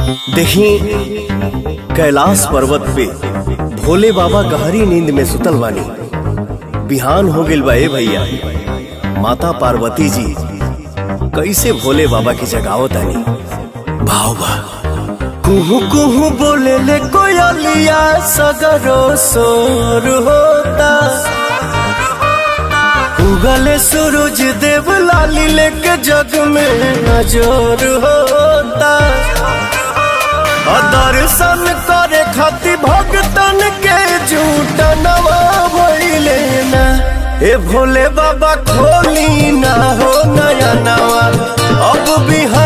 देखी कैलाश पर्वत पे भोले बाबा गहरी नींद में सुतल बानी। बिहान हो गिल बा ए भैया। माता पार्वती जी कैसे भोले बाबा की जगावत आनी। भाव बा कुहू कुहू बोले ले कोयलिया सगरो सोर होता। उगले सूरज देव लाली लेके जग में अजोर होता। दर्शन करे खाती भगतन के झूठ नवा भइले ना। ए भोले बाबा खोली ना हो नया नवा अब बिहार